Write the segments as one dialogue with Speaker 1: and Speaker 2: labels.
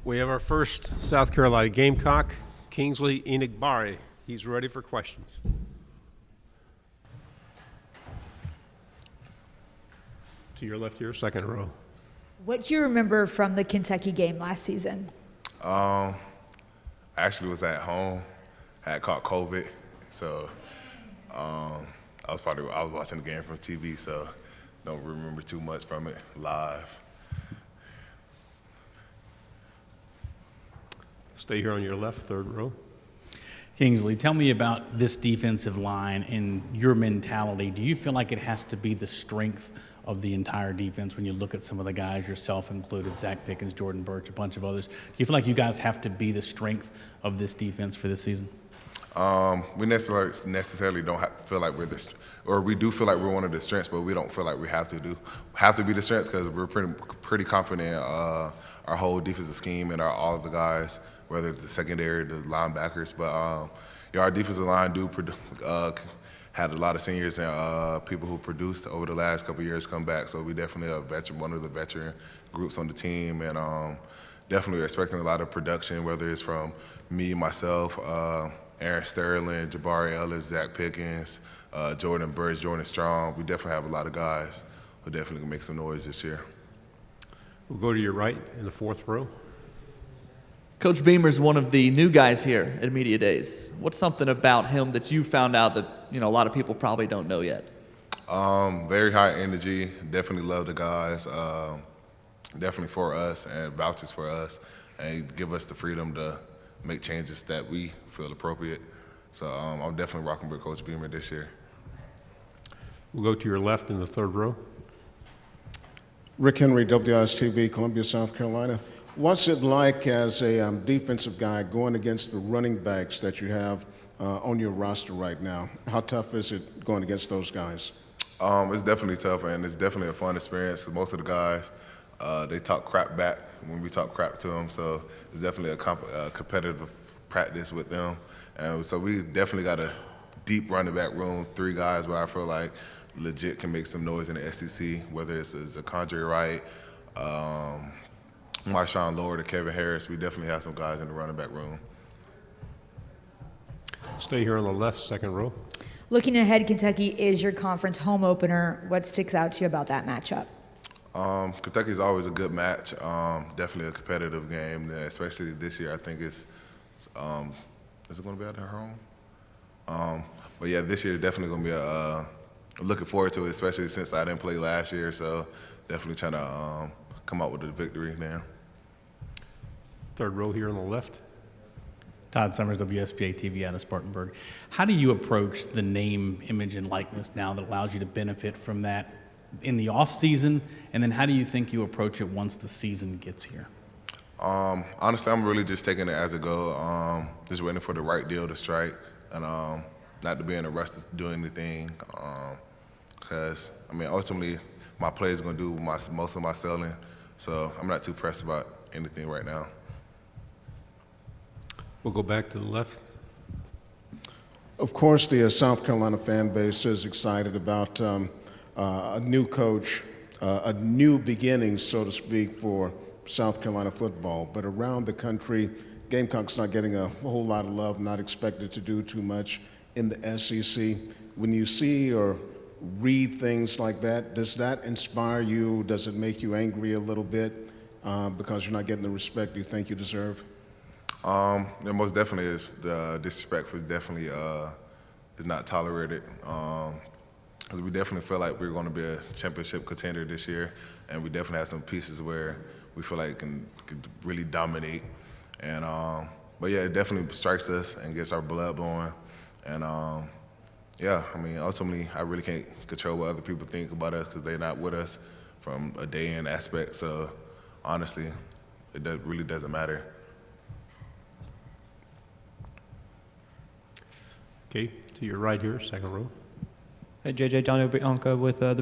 Speaker 1: We have our first South Carolina Gamecock, Kingsley Enagbare. He's ready for questions. To your left here, second row.
Speaker 2: What do you remember from the Kentucky game last season?
Speaker 3: I actually was at home. I had caught COVID, so I was watching the game from TV, so don't remember too much from it live.
Speaker 1: Stay here on your left, third row.
Speaker 4: Kingsley, tell me about this defensive line and your mentality. Do you feel like it has to be the strength of the entire defense when you look at some of the guys, yourself included, Zach Pickens, Jordan Burch, a bunch of others? Do you feel like you guys have to be the strength of this defense for this season?
Speaker 3: We necessarily don't feel like we're or we do feel like we're one of the strengths, but we don't feel like we have to be the strength because we're pretty confident in our whole defensive scheme and all of the guys, whether it's the secondary, the linebackers. But our defensive line had a lot of seniors and people who produced over the last couple of years come back. So we definitely are one of the veteran groups on the team, and definitely expecting a lot of production, whether it's from me, myself, Aaron Sterling, Jabari Ellis, Zach Pickens, Jordan Burch, Jordan Strong. We definitely have a lot of guys who definitely can make some noise this year.
Speaker 1: We'll go to your right in the fourth row.
Speaker 5: Coach Beamer's one of the new guys here at Media Days. What's something about him that you found out that a lot of people probably don't know yet?
Speaker 3: Very high energy. Definitely love the guys. Definitely for us and vouches for us, and give us the freedom to make changes that we feel appropriate. So I'm definitely rocking with Coach Beamer this year.
Speaker 1: We'll go to your left in the third row.
Speaker 6: Rick Henry, WIS-TV, Columbia, South Carolina. What's it like as a defensive guy going against the running backs that you have on your roster right now? How tough is it going against those guys?
Speaker 3: It's definitely tough, and it's definitely a fun experience. Most of the guys, they talk crap back when we talk crap to them, so it's definitely a competitive practice with them. And so we definitely got a deep running back room, 3 guys where I feel like legit can make some noise in the SEC, whether it's Zakondre Wright, Marshawn Lord, or Kevin Harris. We definitely have some guys in the running back room.
Speaker 1: Stay here on the left, second row.
Speaker 2: Looking ahead, Kentucky is your conference home opener. What sticks out to you about that matchup?
Speaker 3: Kentucky is always a good match. Definitely a competitive game, especially this year. I think is it going to be at their home? But yeah, this year is definitely going to be looking forward to it, especially since I didn't play last year. So definitely trying to come out with a victory there.
Speaker 1: Third row here on the left.
Speaker 4: Todd Summers, WSPA TV out of Spartanburg. How do you approach the name, image, and likeness now that allows you to benefit from that in the off season? And then how do you think you approach it once the season gets here?
Speaker 3: Honestly, I'm really just taking it as it goes. Just waiting for the right deal to strike, and not to be in a rush to do anything. Because ultimately, my play is going to do most of my selling, so I'm not too pressed about anything right now.
Speaker 1: We'll go back to the left.
Speaker 6: Of course, the South Carolina fan base is excited about a new coach, a new beginning, so to speak, for South Carolina football. But around the country, Gamecocks not getting a whole lot of love, not expected to do too much in the SEC. When you see or read things like that, does that inspire you? Does it make you angry a little bit because you're not getting the respect you think you deserve?
Speaker 3: There most definitely is. The disrespect is definitely is not tolerated. Because we definitely feel like we're going to be a championship contender this year, and we definitely have some pieces where we feel like can really dominate. And but yeah, it definitely strikes us and gets our blood blowing. And ultimately, I really can't control what other people think about us because they're not with us from a day-in aspect. So honestly, it really doesn't matter.
Speaker 1: Okay, to your right here, second row.
Speaker 7: Hey, JJ, Daniel Bianca with the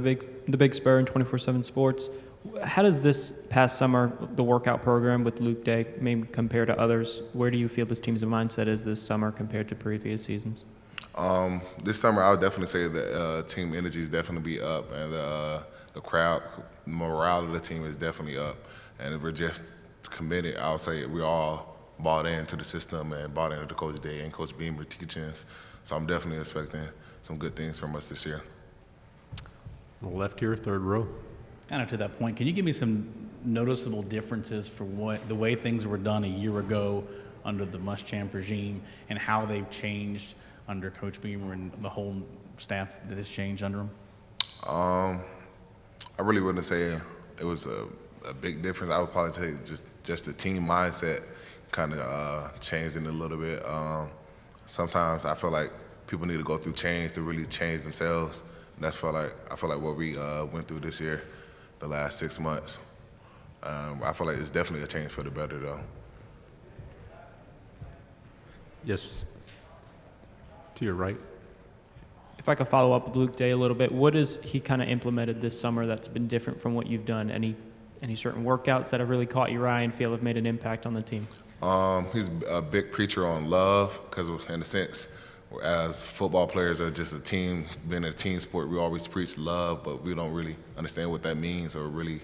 Speaker 7: Big Spur and 24/7 Sports. How does this past summer, the workout program with Luke Day, maybe compare to others? Where do you feel this team's mindset is this summer compared to previous seasons?
Speaker 3: This summer, I would definitely say that team energy is definitely be up, and the crowd morale of the team is definitely up, and we're just committed. I would say we all bought into the system and bought into Coach Day and Coach Beamer teachings. So I'm definitely expecting some good things from us this year.
Speaker 1: On the left here, third row.
Speaker 4: Kind of to that point, can you give me some noticeable differences for what the way things were done a year ago under the Muschamp regime and how they've changed under Coach Beamer and the whole staff that has changed under him?
Speaker 3: I really wouldn't say it was a big difference. I would probably say just the team mindset kind of changing a little bit. Sometimes I feel like people need to go through change to really change themselves. And I feel like what we went through this year, the last 6 months. I feel like it's definitely a change for the better, though.
Speaker 1: Yes. To your right.
Speaker 7: If I could follow up with Luke Day a little bit, what has he kind of implemented this summer that's been different from what you've done? Any certain workouts that have really caught your eye and feel have made an impact on the team?
Speaker 3: He's a big preacher on love because, in a sense, as football players are just a team, being a team sport, we always preach love, but we don't really understand what that means or really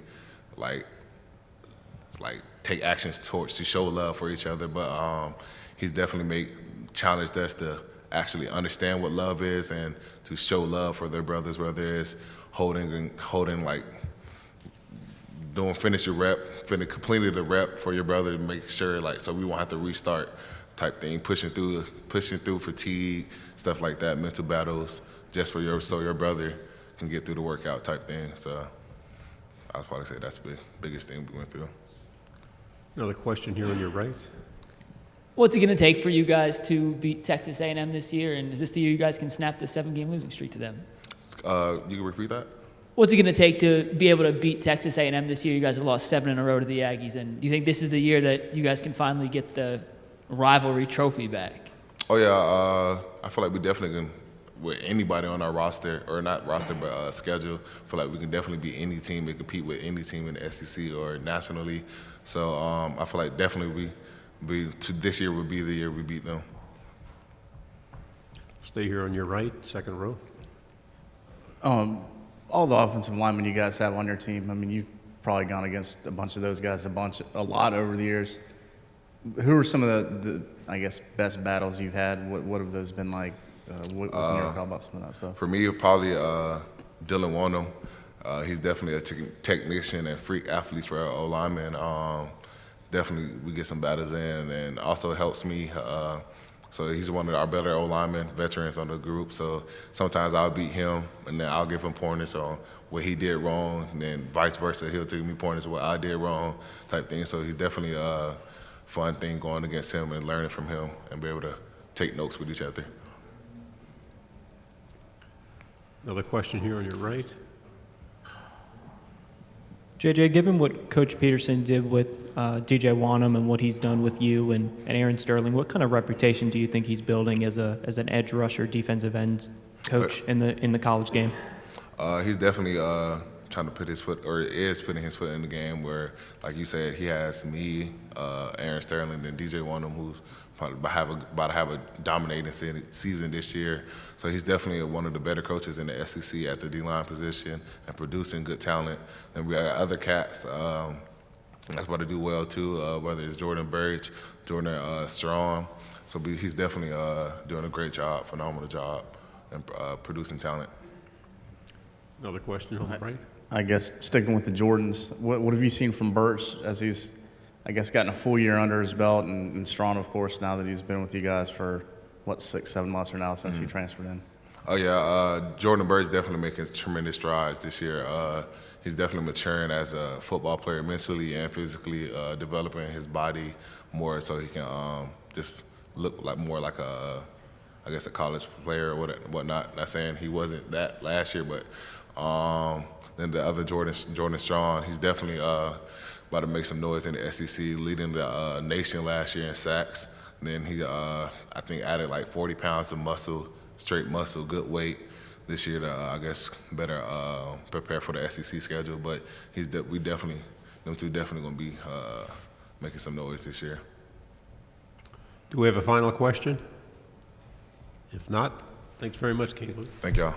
Speaker 3: like take actions towards to show love for each other. But he's definitely challenged us to actually understand what love is and to show love for their brothers, whether it's holding like finish your rep, completing the rep for your brother to make sure so we won't have to restart type thing, pushing through fatigue, stuff like that, mental battles, just so your brother can get through the workout type thing. So I would probably say that's the biggest thing we went through.
Speaker 1: Another question here on your right.
Speaker 8: What's it going to take for you guys to beat Texas A&M this year? And is this the year you guys can snap the 7-game losing streak to them?
Speaker 3: You can repeat that?
Speaker 8: What's it going to take to be able to beat Texas A&M this year? You guys have lost 7 in a row to the Aggies. And do you think this is the year that you guys can finally get the rivalry trophy back?
Speaker 3: Oh, yeah. I feel like we definitely can, with anybody on our roster, or not roster, but schedule, I feel like we can definitely beat any team and compete with any team in the SEC or nationally. So I feel like definitely this year would be the year we beat them.
Speaker 1: Stay here on your right, second row.
Speaker 9: All the offensive linemen you guys have on your team, I mean, you've probably gone against a bunch of those guys a lot over the years. Who are some of the I guess, best battles you've had? What have those been like? What can you recall about some of that stuff?
Speaker 3: For me, probably Dylan Wonnum. He's definitely a technician and freak athlete for our O-lineman. Definitely we get some battles in, and also helps me. So he's one of our better O-linemen, veterans on the group. So sometimes I'll beat him, and then I'll give him pointers on what he did wrong, and then vice versa. He'll give me pointers on what I did wrong type thing. So he's definitely a fun thing going against him and learning from him and be able to take notes with each other.
Speaker 1: Another question here on your right.
Speaker 7: JJ, given what Coach Peterson did with DJ Wonnum and what he's done with you and Aaron Sterling, what kind of reputation do you think he's building as an edge rusher, defensive end coach in the college game?
Speaker 3: He's definitely trying to put his foot, or is putting his foot in the game where, like you said, he has me, Aaron Sterling, and DJ Wonnum, who's probably about to have a dominating season this year. So he's definitely one of the better coaches in the SEC at the D-line position and producing good talent. And we got other cats that's about to do well too, whether it's Jordan Burridge, Jordan Strong. So he's definitely doing a great job, phenomenal job, and producing talent.
Speaker 1: Another question on the right.
Speaker 9: I guess sticking with the Jordans, what have you seen from Burch as he's, I guess, gotten a full year under his belt, and Strong, of course, now that he's been with you guys for, 6-7 months or now since he transferred in?
Speaker 3: Oh, yeah. Jordan Bird's definitely making tremendous strides this year. He's definitely maturing as a football player mentally and physically, developing his body more so he can just look more like a college player or whatnot. Not saying he wasn't that last year, but then the other Jordan Strong, he's definitely about to make some noise in the SEC, leading the nation last year in sacks. And then he, I think, added like 40 pounds of muscle, straight muscle, good weight this year to, I guess, better prepare for the SEC schedule. But them two definitely going to be making some noise this year.
Speaker 1: Do we have a final question? If not, thanks very much, Kingsley.
Speaker 3: Thank y'all.